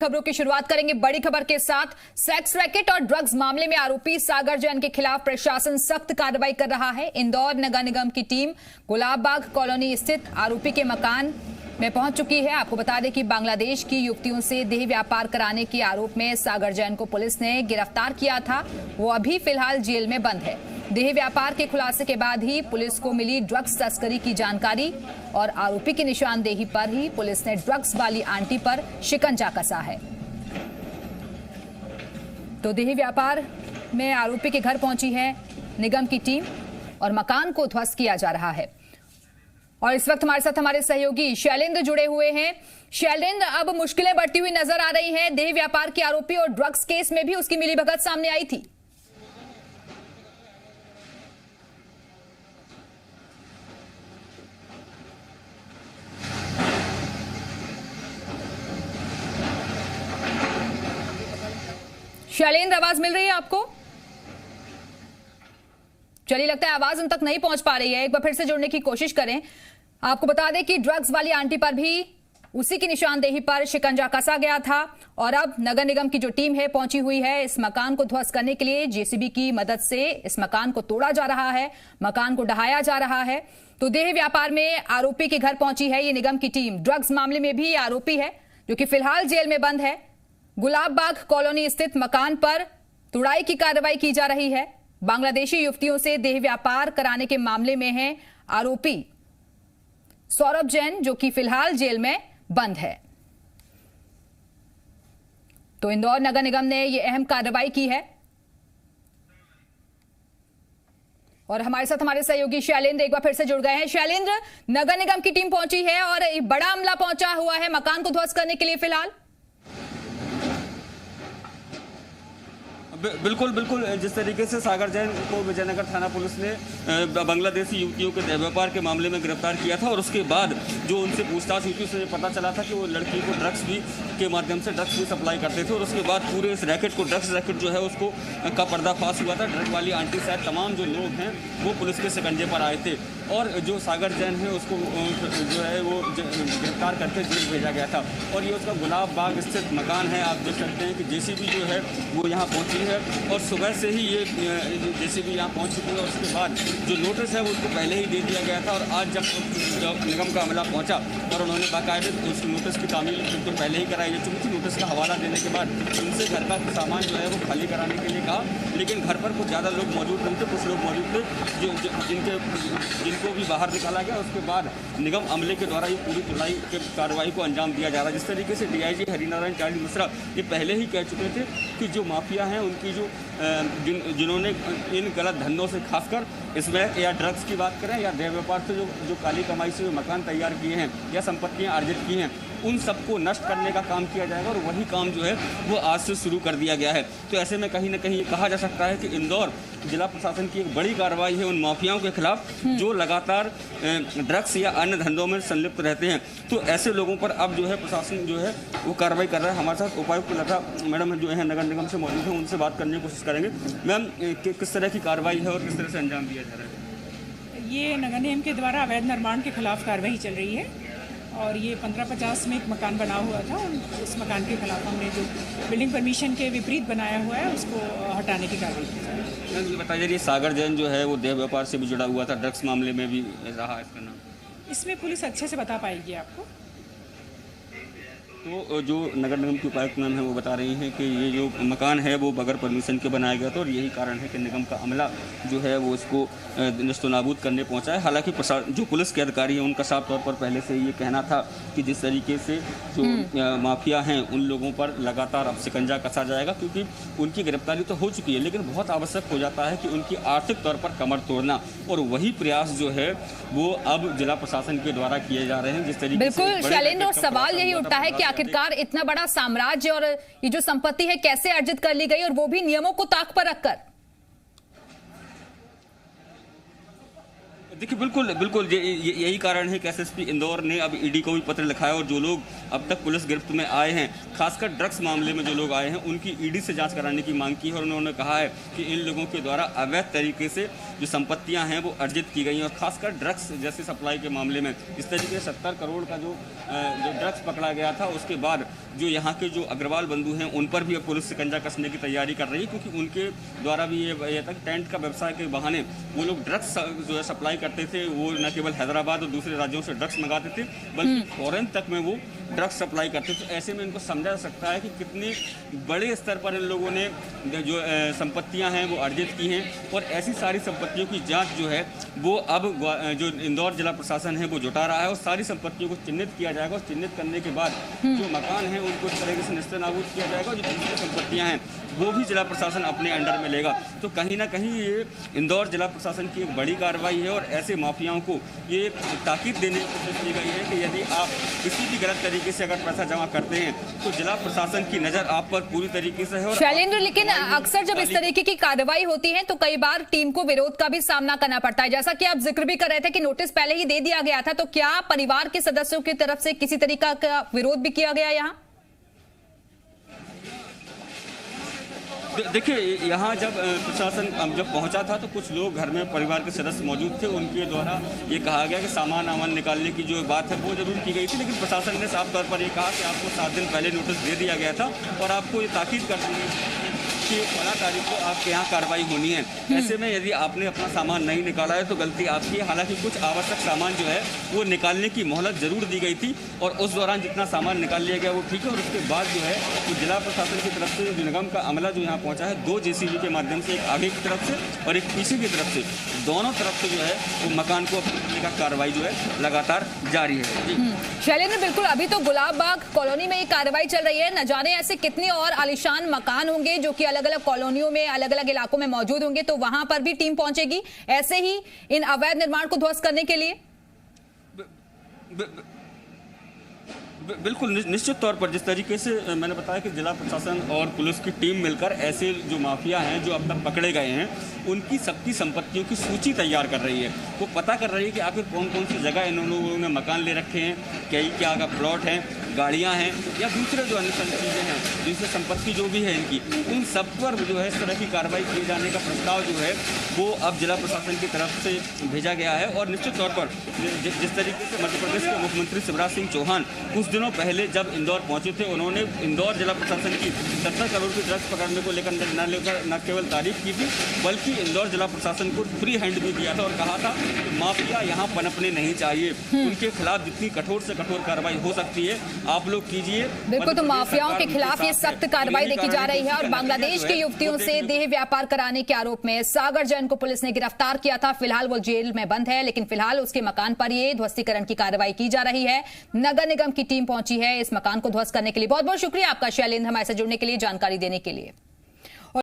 खबरों की शुरुआत करेंगे बड़ी खबर के साथ। सेक्स रैकेट और ड्रग्स मामले में आरोपी सागर जैन के खिलाफ प्रशासन सख्त कार्रवाई कर रहा है। इंदौर नगर निगम की टीम गुलाब बाग कॉलोनी स्थित आरोपी के मकान में पहुंच चुकी है। आपको बता दें कि बांग्लादेश की युवतियों से देह व्यापार कराने के आरोप में सागर जैन को पुलिस ने गिरफ्तार किया था। वो अभी फिलहाल जेल में बंद है। देह व्यापार के खुलासे के बाद ही पुलिस को मिली ड्रग्स तस्करी की जानकारी और आरोपी की निशानदेही पर ही पुलिस ने ड्रग्स वाली आंटी पर शिकंजा कसा है। तो देह व्यापार में आरोपी के घर पहुंची है निगम की टीम और मकान को ध्वस्त किया जा रहा है। और इस वक्त हमारे साथ हमारे सहयोगी शैलेंद्र जुड़े हुए हैं। शैलेंद्र, अब मुश्किलें बढ़ती हुई नजर आ रही हैं। देह व्यापार के आरोपी और ड्रग्स केस में भी उसकी मिलीभगत सामने आई थी। शैलेंद्र, आवाज मिल रही है आपको? चलिए, लगता है आवाज उन तक नहीं पहुंच पा रही है। एक बार फिर से जुड़ने की कोशिश करें। आपको बता दें कि ड्रग्स वाली आंटी पर भी उसी की निशानदेही पर शिकंजा कसा गया था और अब नगर निगम की जो टीम है पहुंची हुई है। इस मकान को ध्वस्त करने के लिए जेसीबी की मदद से इस मकान को तोड़ा जा रहा है, मकान को ढहाया जा रहा है। तो देह व्यापार में आरोपी के घर पहुंची है ये निगम की टीम। ड्रग्स मामले में भी आरोपी है जो कि फिलहाल जेल में बंद है। गुलाब बाग कॉलोनी स्थित मकान पर तुड़ाई की कार्रवाई की जा रही है। बांग्लादेशी युवतियों से देह व्यापार कराने के मामले में है आरोपी सौरभ जैन, जो कि फिलहाल जेल में बंद है। तो इंदौर नगर निगम ने यह अहम कार्रवाई की है और हमारे साथ हमारे सहयोगी शैलेंद्र एक बार फिर से जुड़ गए हैं। शैलेंद्र, नगर निगम की टीम पहुंची है और एक बड़ा अमला पहुंचा हुआ है मकान को ध्वस्त करने के लिए फिलहाल। बिल्कुल बिल्कुल, जिस तरीके से सागर जैन को विजयनगर थाना पुलिस ने बांग्लादेशी युवतियों के देह व्यापार के मामले में गिरफ्तार किया था और उसके बाद जो उनसे पूछताछ हुई थी उससे पता चला था कि वो लड़की को ड्रग्स के माध्यम से ड्रग्स भी सप्लाई करते थे और उसके बाद पूरे इस रैकेट को ड्रग्स रैकेट जो है उसको का पर्दाफाश हुआ था। ड्रग वाली आंटी सहित तमाम जो लोग हैं वो पुलिस के शिकंजे पर आए थे और जो सागर जैन है उसको जो है वो गिरफ्तार करके जेल भेजा गया था। और ये उसका गुलाब बाग स्थित मकान है। आप देख सकते हैं कि जेसीबी जो है वो यहाँ पहुँची है और सुबह से ही ये जेसीबी यहाँ पहुँच चुकी है। और उसके बाद जो नोटिस है वो उसको पहले ही दे दिया गया था और आज जब निगम का अमला पहुँचा और उन्होंने बाकायदे उस नोटिस की तामील तो पहले ही कराई जा चुकी थी। नोटिस का हवाला देने के बाद उनसे घर का सामान जो है वो खाली कराने के लिए कहा, लेकिन घर पर कुछ ज़्यादा लोग मौजूद नहीं थे। कुछ लोग मौजूद थे जिनको भी बाहर निकाला गया। उसके बाद निगम अमले के द्वारा ये पूरी तुड़ाई के कार्रवाई को अंजाम दिया जा रहा है। जिस तरीके से डीआईजी हरिनारायण चार्ली मिश्रा ये पहले ही कह चुके थे कि जो माफिया हैं उनकी जो जिन्होंने इन गलत धंधों से खासकर इसमें या ड्रग्स की बात करें या देह व्यापार से जो काली कमाई से मकान तैयार किए हैं या संपत्तियां अर्जित की हैं, उन सबको नष्ट करने का काम किया जाएगा और वही काम जो है वो आज से शुरू कर दिया गया है। तो ऐसे में कहीं ना कहीं ये कहा जा सकता है कि इंदौर जिला प्रशासन की एक बड़ी कार्रवाई है उन माफियाओं के खिलाफ जो लगातार ड्रग्स या अन्य धंधों में संलिप्त रहते हैं। तो ऐसे लोगों पर अब जो है प्रशासन जो है वो कार्रवाई कर रहा है। हमारे साथ उपायुक्त लता मैडम जो है नगर निगम से मौजूद हैं, उनसे बात करने की कोशिश करेंगे। मैम, किस तरह की कार्रवाई है और किस तरह से अंजाम दिया जा रहा है? ये नगर निगम के द्वारा अवैध निर्माण के खिलाफ कार्रवाई चल रही है और ये 1550 में एक मकान बना हुआ था। उस मकान के खिलाफ हमने जो बिल्डिंग परमिशन के विपरीत बनाया हुआ है उसको हटाने की कार्रवाई की जा रही है। बताइए, ये सागर जैन जो है वो देह व्यापार से भी जुड़ा हुआ था, ड्रग्स मामले में भी रहा इसका नाम। इसमें पुलिस अच्छे से बता पाएगी आपको। तो जो नगर निगम की उपायुक्त मैम है वो बता रही हैं कि ये जो मकान है वो बगैर परमिशन के बनाया गया था और यही कारण है कि निगम का अमला जो है वो इसको नेस्तनाबूद करने पहुंचा है। हालांकि जो पुलिस के अधिकारी हैं उनका साफ तौर पर पहले से ये कहना था कि जिस तरीके से जो माफिया हैं उन लोगों पर लगातार अब शिकंजा कसा जाएगा, क्योंकि उनकी गिरफ्तारी तो हो चुकी है लेकिन बहुत आवश्यक हो जाता है कि उनकी आर्थिक तौर पर कमर तोड़ना, और वही प्रयास जो है वो अब जिला प्रशासन के द्वारा किए जा रहे हैं। जिस तरीके बिल्कुल शैलेंद्र, और सवाल यही उठता है कि आखिरकार इतना बड़ा साम्राज्य और ये जो संपत्ति है कैसे अर्जित कर ली गई और वो भी नियमों को ताक पर रखकर। देखिए, बिल्कुल बिल्कुल यही कारण है कि एसएसपी इंदौर ने अब ईडी को भी पत्र लिखा है और जो लोग अब तक पुलिस गिरफ्त में आए हैं, खासकर ड्रग्स मामले में जो लोग आए हैं, उनकी ईडी से जांच कराने की मांग की है और उन्होंने कहा है कि इन लोगों के द्वारा अवैध तरीके से जो संपत्तियां हैं वो अर्जित की गई हैं, और खासकर ड्रग्स जैसे सप्लाई के मामले में इस तरीके से 70 करोड़ का जो ड्रग्स पकड़ा गया था। उसके बाद जो यहाँ के जो अग्रवाल बंधु हैं उन पर भी अब पुलिस शिकंजा कसने की तैयारी कर रही है, क्योंकि उनके द्वारा भी ये था कि टेंट का व्यवसाय के बहाने वो लोग ड्रग्स जो है सप्लाई करते थे। वो न केवल हैदराबाद और दूसरे राज्यों से ड्रग्स मंगाते थे बल्कि फॉरेन तक में वो ड्रग्स सप्लाई करते थे। ऐसे में इनको समझा जा सकता है कि कितने बड़े स्तर पर इन लोगों ने जो संपत्तियां हैं वो अर्जित की हैं, और ऐसी सारी संपत्तियों की जांच जो है वो अब जो इंदौर जिला प्रशासन है वो जुटा रहा है, और सारी संपत्तियों को चिन्हित किया जाएगा, और चिन्हित करने के बाद जो मकान हैं उनको इस तरीके से निस्तानाबूद किया जाएगा, और जो दूसरी संपत्तियां हैं वो भी जिला प्रशासन अपने अंडर में लेगा। तो कहीं ना कहीं ये इंदौर जिला प्रशासन की एक बड़ी कार्रवाई है, और ऐसे माफियाओं को ये ताकीद देने की कोशिश की गई है कि यदि आप किसी भी गलत तरीके से अगर पैसा जमा करते हैं तो जिला प्रशासन की नज़र आप पर पूरी तरीके से है। और शैलेंद्र, लेकिन अक्सर जब इस तरीके की कार्रवाई होती है तो कई बार टीम को विरोध का भी सामना करना पड़ता है, जैसा कि आप जिक्र भी कर रहे थे कि नोटिस पहले ही दे दिया गया था, तो क्या परिवार के सदस्यों की तरफ से किसी तरीका का विरोध भी किया गया यहाँ? देखिए, यहाँ जब प्रशासन जब पहुँचा था तो कुछ लोग घर में परिवार के सदस्य मौजूद थे, उनके द्वारा ये कहा गया कि सामान निकालने की जो बात है वो जरूर की गई थी, लेकिन प्रशासन ने साफ तौर पर ये कहा कि आपको 7 दिन पहले नोटिस दे दिया गया था और आपको ये ताकीद कर दी गई कि 15 तारीख को आपके यहाँ कार्रवाई होनी है। ऐसे में यदि आपने अपना सामान नहीं निकाला है तो गलती आपकी है। हालांकि कुछ आवश्यक सामान जो है वो निकालने की मोहलत जरूर दी गई थी, और उस दौरान जितना सामान निकाल लिया गया वो ठीक है। और उसके बाद जो है तो जिला प्रशासन की तरफ से निगम का अमला जो यहाँ पहुँचा है 2 JCB के माध्यम से, एक आगे की तरफ से और एक पीछे की तरफ से, दोनों तरफ से जो है वो मकान को अपने का कार्रवाई जो है लगातार जारी है। शैलेंद्र, बिल्कुल, अभी तो गुलाब बाग कॉलोनी में ये कार्रवाई चल रही है, न जाने ऐसे कितने और आलीशान मकान होंगे जो कि अलग अलग कॉलोनियों में अलग अलग इलाकों में मौजूद होंगे, तो वहां पर भी टीम पहुंचेगी ऐसे ही इन अवैध निर्माण को ध्वस्त करने के लिए। बिल्कुल निश्चित तौर पर जिस तरीके से मैंने बताया कि जिला प्रशासन और पुलिस की टीम मिलकर ऐसे जो माफिया हैं जो अब तक पकड़े गए हैं उनकी सबकी संपत्तियों की सूची तैयार कर रही है। वो पता कर रही है कि आखिर कौन कौन सी जगह इन्होंने मकान ले रखे हैं, क्या का प्लॉट हैं, गाड़ियां हैं या दूसरे जो अन्य चीज़ें हैं जिससे संपत्ति जो भी है इनकी, उन सब पर जो है इस तरह की कार्रवाई किए जाने का प्रस्ताव जो है वो अब जिला प्रशासन की तरफ से भेजा गया है। और निश्चित तौर पर जिस तरीके से मध्य प्रदेश के मुख्यमंत्री शिवराज सिंह चौहान कुछ दिनों पहले जब इंदौर पहुंचे थे, उन्होंने इंदौर जिला प्रशासन की 70 करोड़ की ड्रग्स पकड़ने को लेकर न केवल तारीफ की थी बल्कि इंदौर जिला प्रशासन को फ्री हैंड भी दिया था और कहा था कि माफिया यहाँ पनपने नहीं चाहिए, उनके खिलाफ जितनी कठोर से कठोर कार्रवाई हो सकती है आप लोग कीजिए। बिल्कुल, तो माफियाओं के खिलाफ ये सख्त कार्रवाई देखी जा रही है। और बांग्लादेश की युवतियों से देह व्यापार कराने के आरोप में सागर जैन को पुलिस ने गिरफ्तार किया था। फिलहाल वो जेल में बंद है, लेकिन फिलहाल उसके मकान पर ये ध्वस्तीकरण की कार्रवाई की जा रही है। नगर निगम की टीम पहुंची है इस मकान को ध्वस्त करने के लिए। बहुत बहुत शुक्रिया आपका शैलेंद्र, हमारे साथ जुड़ने के लिए, जानकारी देने के लिए।